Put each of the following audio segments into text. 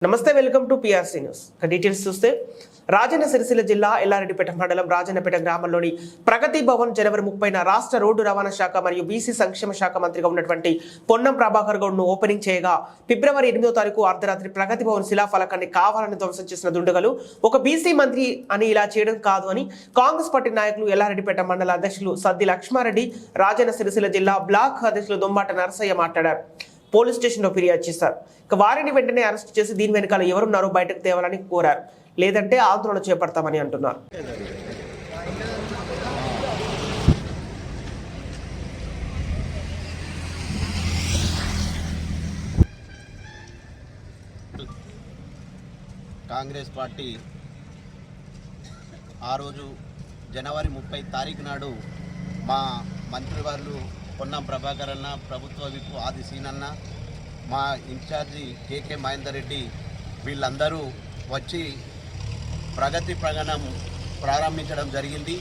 నమస్తే, welcome to PRC news. Details చూస్తే రాజన్న సిరిసిల్ల జిల్లా ఎల్లారెడ్డిపేట మండలం రాజన్నపేట గ్రామంలోని ప్రగతి భవన్ జనవరి 30న రాష్ట్ర రోడ్డు రవాణా శాఖ మరియు బీసీ సంక్షేమ శాఖ మంత్రిగా ఉన్నటువంటి పొన్నం ప్రభాకర్ గౌడ్ను ఓపెనింగ్ చేయగా ఫిబ్రవరి 8వ తారీఖు అర్ధరాత్రి ప్రగతి భవన్ శిలాఫలకాన్ని కావాలని ధ్వంసం చేసిన దుండగలు ఒక బీసీ మంత్రి అని ఇలా చేయడం కాదు అని కాంగ్రెస్ పార్టీ నాయకులు ఎల్లారెడ్డిపేట మండల అధ్యక్షులు సద్ది లక్ష్మారెడ్డి, రాజన్న సిరిసిల్ల జిల్లా బ్లాక్ అధ్యక్షులు దొంబాట నరసయ్య మాట్లాడారు. పోలీస్ స్టేషన్లో ఫిర్యాదు చేశారు. వారిని వెంటనే అరెస్ట్ చేసి దీని వెనకాల ఎవరున్నారో బయటకు తేవాలని కోరారు. లేదంటే ఆందోళన చేపడతామని అంటున్నారు. కాంగ్రెస్ పార్టీ ఆ రోజు జనవరి 30 తారీఖు నాడు మా మంత్రివర్లు పొన్నం ప్రభాకర్ అన్న, ప్రభుత్వ విప్ ఆది సీనన్న, మా ఇన్ఛార్జి కేకే మహేందర్ రెడ్డి వీళ్ళందరూ వచ్చి ప్రగతి ప్రగణం ప్రారంభించడం జరిగింది.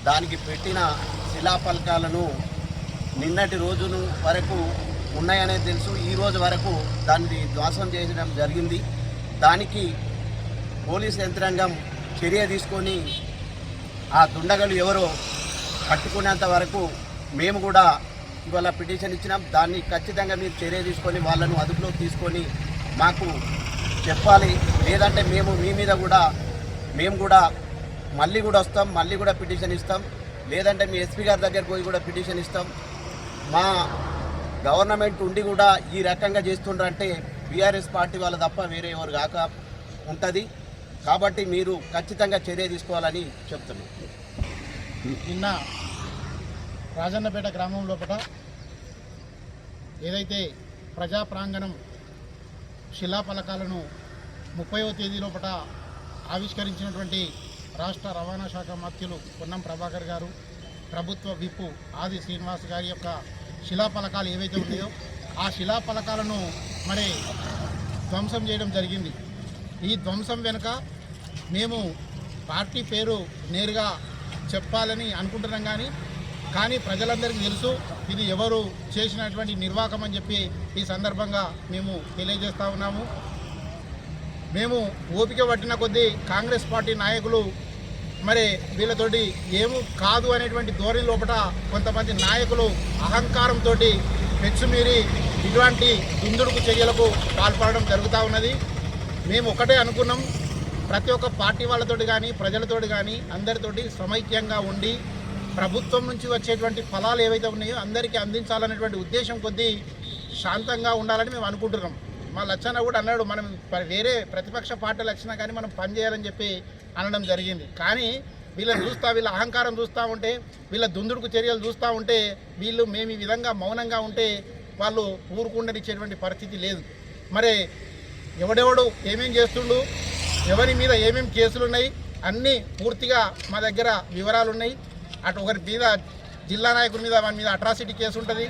దానికి పెట్టిన శిలాఫలకాలను నిన్నటి రోజును వరకు ఉన్నాయనేది తెలుసు. ఈ రోజు వరకు దాన్ని ధ్వంసం చేయడం జరిగింది. దానికి పోలీస్ యంత్రాంగం చర్య తీసుకొని ఆ దుండగలు ఎవరో పట్టుకునేంత వరకు మేము కూడా ఇవాళ పిటిషన్ ఇచ్చినాం. దాన్ని ఖచ్చితంగా మీరు చర్య తీసుకొని వాళ్ళను అదుపులోకి తీసుకొని మాకు చెప్పాలి. లేదంటే మేము మీ మీద కూడా మళ్ళీ వస్తాం, మళ్ళీ కూడా పిటిషన్ ఇస్తాం. లేదంటే మీ ఎస్పీ గారి దగ్గర పోయి కూడా పిటిషన్ ఇస్తాం. మా గవర్నమెంట్ ఉండి కూడా ఈ రకంగా చేస్తుండ్రంటే బీఆర్ఎస్ పార్టీ వాళ్ళు తప్ప వేరే ఎవరు కాక ఉంటుంది. కాబట్టి మీరు ఖచ్చితంగా చర్య తీసుకోవాలని చెప్తున్నాం. నిన్న రాజన్నపేట గ్రామం లోపల ఏదైతే ప్రజా ప్రాంగణం శిలాఫలకాలను 30వ తేదీ లోపల ఆవిష్కరించినటువంటి రాష్ట్ర రవాణా శాఖ మంత్రులు పొన్నం ప్రభాకర్ గారు, ప్రభుత్వ విప్ ఆది శ్రీనివాస్ గారి యొక్క శిలాఫలకాలు ఏవైతే ఉన్నాయో ఆ శిలాఫలకాలను మరి ధ్వంసం చేయడం జరిగింది. ఈ ధ్వంసం వెనుక మేము పార్టీ పేరు నేరుగా చెప్పాలని అనుకుంటున్నాం, కానీ ప్రజలందరికీ తెలుసు ఇది ఎవరు చేసినటువంటి నిర్వాకం అని చెప్పి ఈ సందర్భంగా మేము తెలియజేస్తూ ఉన్నాము. మేము ఓపిక పట్టిన కొద్దీ కాంగ్రెస్ పార్టీ నాయకులు మరి వీళ్ళతోటి ఏమూ కాదు అనేటువంటి ధోరణి లోపల కొంతమంది నాయకులు అహంకారంతో పెచ్చుమీరి ఇటువంటి దుందుడుకు చర్యలకు పాల్పడడం జరుగుతూ ఉన్నది. మేము ఒకటే అనుకున్నాం, ప్రతి ఒక్క పార్టీ వాళ్ళతోటి కానీ ప్రజలతోటి కానీ అందరితోటి సమైక్యంగా ఉండి ప్రభుత్వం నుంచి వచ్చేటువంటి ఫలాలు ఏవైతే ఉన్నాయో అందరికీ అందించాలనేటువంటి ఉద్దేశం కొద్దీ శాంతంగా ఉండాలని మేము అనుకుంటున్నాం. మా లచ్చన్న కూడా అన్నాడు, మనం వేరే ప్రతిపక్ష పార్టీలు వచ్చినా కానీ మనం పనిచేయాలని చెప్పి అనడం జరిగింది. కానీ వీళ్ళని వీళ్ళ అహంకారం చూస్తూ ఉంటే, వీళ్ళ దుందుడుకు చర్యలు చూస్తూ ఉంటే మేము ఈ విధంగా మౌనంగా ఉంటే వాళ్ళు ఊరుకుండనిచ్చేటువంటి పరిస్థితి లేదు. మరి ఎవడెవడు ఏమేం చేస్తుండు, ఎవరి మీద ఏమేమి కేసులు ఉన్నాయి అన్నీ పూర్తిగా మా దగ్గర వివరాలు ఉన్నాయి. అటు ఒకరి మీద జిల్లా నాయకుడి మీద వాని మీద అట్రాసిటీ కేసు ఉంటుంది,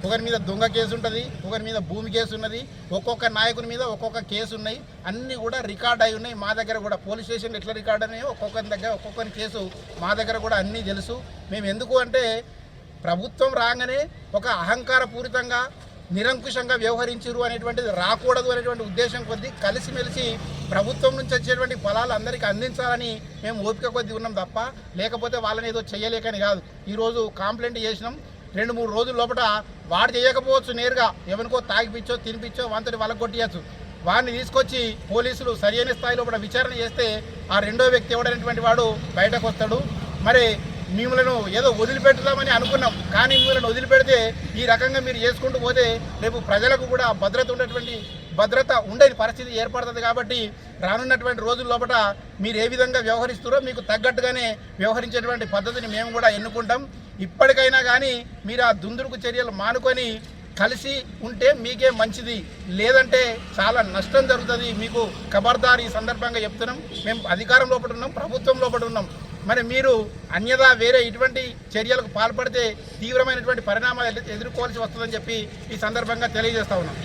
ఒకరి మీద దొంగ కేసు ఉంటుంది, ఒకరి మీద భూమి కేసు ఉన్నది, ఒక్కొక్క నాయకుని మీద ఒక్కొక్క కేసు ఉన్నాయి. అన్నీ కూడా రికార్డ్ అయి ఉన్నాయి. మా దగ్గర కూడా పోలీస్ స్టేషన్లు ఎట్లా రికార్డ్ అయినాయో ఒక్కొక్కరి దగ్గర ఒక్కొక్కరి కేసు మా దగ్గర కూడా అన్నీ తెలుసు. మేము ఎందుకు అంటే ప్రభుత్వం రాగానే ఒక అహంకారపూరితంగా నిరంకుశంగా వ్యవహరించరు అనేటువంటిది రాకూడదు అనేటువంటి ఉద్దేశం కొద్దీ కలిసిమెలిసి ప్రభుత్వం నుంచి వచ్చేటువంటి ఫలాలు అందరికీ అందించాలని మేము ఓపిక కొద్దీ ఉన్నాం తప్ప లేకపోతే వాళ్ళని ఏదో చేయలేకని కాదు. ఈరోజు కంప్లైంట్ చేసినాం, 2-3 రోజుల లోపల వాడు చేయకపోవచ్చు, నేరుగా ఎవరికో తాగిపిచ్చో తినిపించో వాంతటి వాళ్ళకి కొట్టియచ్చు. వాడిని తీసుకొచ్చి పోలీసులు సరైన స్థాయి లోపల విచారణ చేస్తే ఆ రెండో వ్యక్తి ఎవడైనటువంటి వాడు బయటకు వస్తాడు. మరి మిమ్మల్ని ఏదో వదిలిపెడతామని అనుకున్నాం, కానీ మిమ్మల్ని వదిలిపెడితే ఈ రకంగా మీరు చేసుకుంటూ పోతే రేపు ప్రజలకు కూడా భద్రత ఉండని పరిస్థితి ఏర్పడుతుంది. కాబట్టి రానున్నటువంటి రోజుల లోపల మీరు ఏ విధంగా వ్యవహరిస్తారో మీకు తగ్గట్టుగానే వ్యవహరించేటువంటి పద్ధతిని మేము కూడా ఎన్నుకుంటాం. ఇప్పటికైనా కానీ మీరు ఆ దుందుడుకు చర్యలు మానుకొని కలిసి ఉంటే మీకే మంచిది, లేదంటే చాలా నష్టం జరుగుతుంది. మీకు ఖబర్దార్ ఈ సందర్భంగా చెప్తున్నాం. మేము అధికారం లోపల ఉన్నాం, ప్రభుత్వం లోపల ఉన్నాం. మరి మీరు అన్యదా వేరే ఇటువంటి చర్యలకు పాల్పడితే తీవ్రమైనటువంటి పరిణామాలు ఎదుర్కోవాల్సి వస్తుందని చెప్పి ఈ సందర్భంగా తెలియజేస్తా ఉన్నాం.